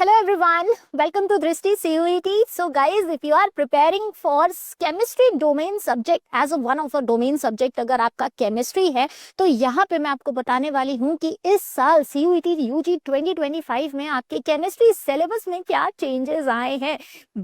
Hello everyone, welcome to Drishti CUET. So guys, if you are preparing for chemistry domain subject as a one of a domain subject, अगर आपका chemistry है तो यहाँ पे मैं आपको बताने वाली हूँ कि इस साल CUET UG 2025 में आपके chemistry syllabus में क्या changes आए हैं।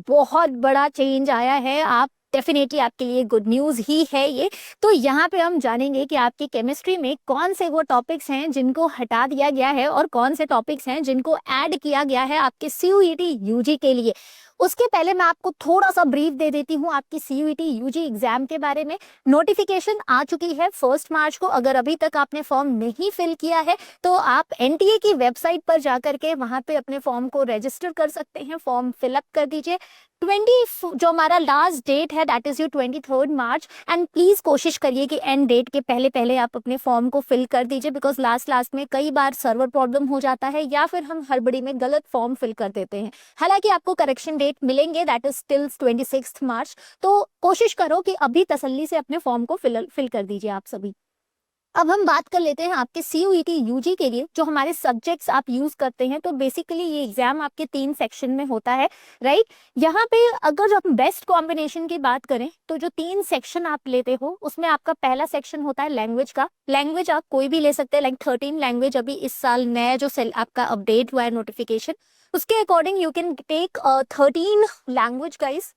बहुत बड़ा change आया है, आप डेफिनेटली आपके लिए गुड न्यूज ही है ये। तो यहाँ पे हम जानेंगे कि आपकी केमिस्ट्री में कौन से वो टॉपिक्स हैं जिनको हटा दिया गया है और कौन से टॉपिक्स हैं जिनको ऐड किया गया है आपके CUET UG के लिए। उसके पहले मैं आपको थोड़ा सा ब्रीफ दे देती हूँ आपकी CUET UG एग्जाम के बारे में। नोटिफिकेशन आ चुकी है 1 मार्च को। अगर अभी तक आपने फॉर्म नहीं फिल किया है तो आप NTA की वेबसाइट पर जाकर के वहां पे अपने फॉर्म को रजिस्टर कर सकते हैं, फॉर्म फिलअप कर दीजिए। 20 जो हमारा लास्ट डेट है that is 23 March, and please कोशिश करिए कि एंड डेट के पहले पहले आप अपने फॉर्म को फिल कर दीजिए, बिकॉज लास्ट में कई बार सर्वर प्रॉब्लम हो जाता है या फिर हम हड़बड़ी में गलत फॉर्म फिल कर देते हैं। हालांकि आपको करेक्शन डेट मिलेंगे दैट इज टिल 26 मार्च, तो कोशिश करो कि अभी तसल्ली से अपने फॉर्म को फिल कर दीजिए आप सभी। अब हम बात कर लेते हैं आपके CUET UG के लिए जो हमारे सब्जेक्ट्स आप यूज करते हैं। तो बेसिकली ये एग्जाम आपके 3 सेक्शन में होता है, राइट। यहाँ पे अगर हम बेस्ट कॉम्बिनेशन की बात करें तो जो 3 सेक्शन आप लेते हो उसमें आपका पहला सेक्शन होता है लैंग्वेज का। लैंग्वेज आप कोई भी ले सकते हैं, लाइक 13 लैंग्वेज अभी इस साल नया जो आपका अपडेट हुआ है नोटिफिकेशन, उसके according you can take 13 language guys.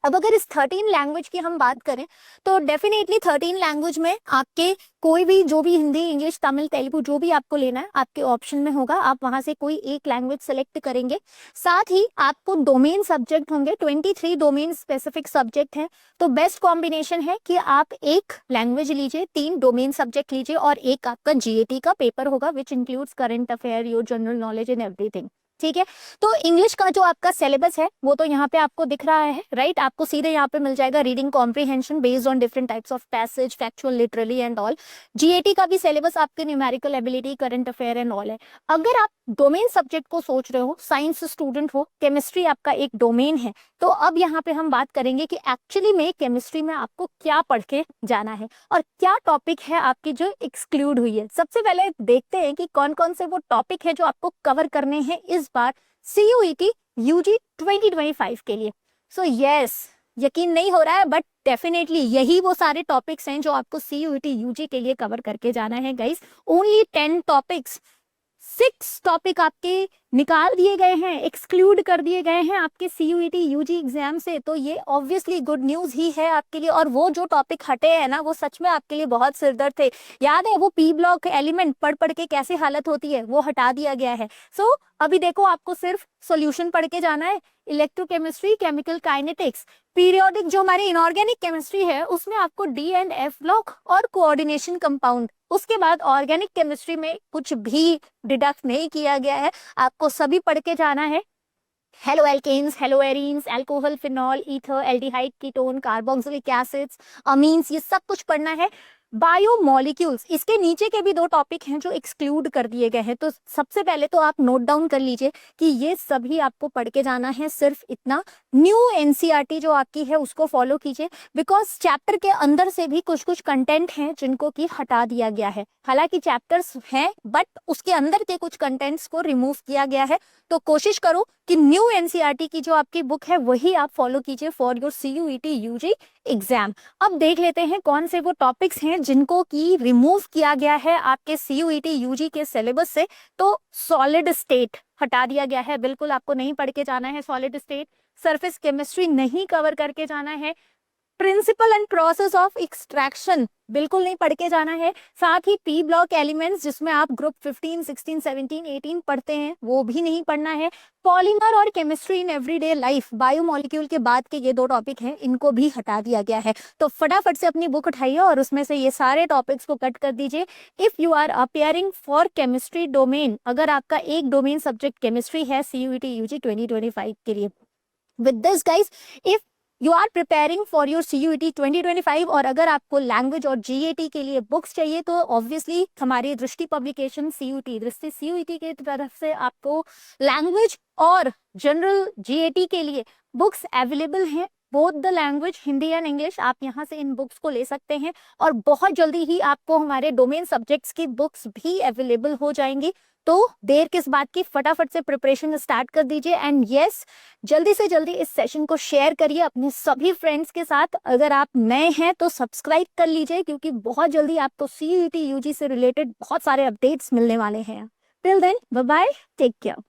अब अगर इस 13 लैंग्वेज की हम बात करें तो डेफिनेटली 13 लैंग्वेज में आपके कोई भी जो भी हिंदी, इंग्लिश, तमिल, तेलुगु जो भी आपको लेना है आपके ऑप्शन में होगा, आप वहां से कोई एक लैंग्वेज सेलेक्ट करेंगे। साथ ही आपको डोमेन सब्जेक्ट होंगे, 23 डोमेन स्पेसिफिक सब्जेक्ट हैं। तो बेस्ट कॉम्बिनेशन है कि आप एक लैंग्वेज लीजिए, 3 डोमेन सब्जेक्ट लीजिए और एक आपका GAT का पेपर होगा which includes current affair, your general knowledge and everything. ठीक है, तो इंग्लिश का जो आपका सिलेबस है वो तो यहाँ पे आपको दिख रहा है, राइट। आपको सीधे यहाँ पे मिल जाएगा reading comprehension based on different types of passage, factual, literally and all. GAT का भी सिलेबस आपके numerical ability, current affair and all है। अगर आप डोमेन सब्जेक्ट को सोच रहे हो, साइंस स्टूडेंट हो, केमिस्ट्री आपका एक डोमेन है, तो अब यहाँ पे हम बात करेंगे कि एक्चुअली में केमिस्ट्री में आपको क्या पढ़ के जाना है और क्या टॉपिक है आपकी जो एक्सक्लूड हुई है। सबसे पहले देखते हैं कि कौन कौन से वो टॉपिक है जो आपको कवर करने हैं इस बार CUET UG 2025 के लिए। सो यस, यकीन नहीं हो रहा है बट डेफिनेटली यही वो सारे टॉपिक्स हैं जो आपको CUET UG के लिए कवर करके जाना है गाइस। ओनली 10 टॉपिक्स, 6 टॉपिक आपके निकाल दिए गए हैं, एक्सक्लूड कर दिए गए हैं आपके CUET UG एग्जाम से। तो ये ऑब्वियसली गुड न्यूज ही है आपके लिए। और वो जो टॉपिक हटे हैं ना वो सच में आपके लिए बहुत सिरदर्द थे। याद है वो P ब्लॉक एलिमेंट पढ़ पढ़ के कैसे हालत होती है, वो हटा दिया गया है। सो अभी देखो आपको सिर्फ सॉल्यूशन पढ़ के जाना है, इलेक्ट्रोकेमिस्ट्री, केमिकल काइनेटिक्स, पीरियोडिक जो हमारी इनऑर्गेनिक केमिस्ट्री है उसमें आपको D एंड F ब्लॉक और कोऑर्डिनेशन कंपाउंड। उसके बाद ऑर्गेनिक केमिस्ट्री में कुछ भी डिडक्ट नहीं किया गया है, आपको सभी पढ़ के जाना है। Haloalkanes, haloarenes, alcohol, phenol, ether, aldehyde, ketone, carboxylic acids, amines, ये सब कुछ पढ़ना है। बायोमोलिक्यूल्स, इसके नीचे के भी 2 टॉपिक हैं जो एक्सक्लूड कर दिए गए हैं। तो सबसे पहले तो आप नोट डाउन कर लीजिए कि ये सभी आपको पढ़ के जाना है, सिर्फ इतना। न्यू NCERT जो आपकी है उसको फॉलो कीजिए, बिकॉज चैप्टर के अंदर से भी कुछ कुछ कंटेंट हैं जिनको कि हटा दिया गया है। हालांकि चैप्टर्स हैं बट उसके अंदर के कुछ कंटेंट्स को रिमूव किया गया है। तो कोशिश करो कि न्यू NCERT की जो आपकी बुक है वही आप फॉलो कीजिए for your CUET UG exam. अब देख लेते हैं कौन से वो टॉपिक्स हैं जिनको की रिमूव किया गया है आपके CUET UG के सिलेबस से। तो सॉलिड स्टेट हटा दिया गया है, बिल्कुल आपको नहीं पढ़ के जाना है सॉलिड स्टेट। सरफेस केमिस्ट्री नहीं कवर करके जाना है। Principle and process of extraction बिल्कुल नहीं पढ़ के जाना है। साथ ही P ब्लॉक एलिमेंट्स जिसमें आप ग्रुप 15, 16, 17, 18 पढ़ते हैं वो भी नहीं पढ़ना है। पॉलीमर और chemistry in everyday life, biomolecule के बाद के ये 2 टॉपिक हैं, इनको भी हटा दिया गया है। तो फटाफट से अपनी बुक उठाइए और उसमें से ये सारे टॉपिक्स को कट कर दीजिए। If you are appearing for chemistry domain, अगर आपका एक डोमेन सब्जेक्ट केमिस्ट्री है CUET UG 2025 के लिए। With this guys, if you are preparing for your CUET 2025 और अगर आपको लैंग्वेज और GAT के लिए बुक्स चाहिए तो ऑब्वियसली हमारी दृष्टि पब्लिकेशन दृष्टि CUET की तरफ से आपको लैंग्वेज और जनरल GAT के लिए बुक्स अवेलेबल हैं। Both the language, Hindi and English, आप यहाँ से इन बुक्स को ले सकते हैं और बहुत जल्दी ही आपको हमारे डोमेन सब्जेक्ट्स की बुक्स भी अवेलेबल हो जाएंगी। तो देर किस बात की, फटाफट से प्रिपरेशन स्टार्ट कर दीजिए। एंड यस, जल्दी से जल्दी इस सेशन को शेयर करिए अपने सभी फ्रेंड्स के साथ। अगर आप नए हैं तो सब्सक्राइब कर लीजिए, क्योंकि बहुत जल्दी आपको CUET UG से रिलेटेड बहुत सारे अपडेट्स मिलने वाले हैं। Till then, bye bye, take care.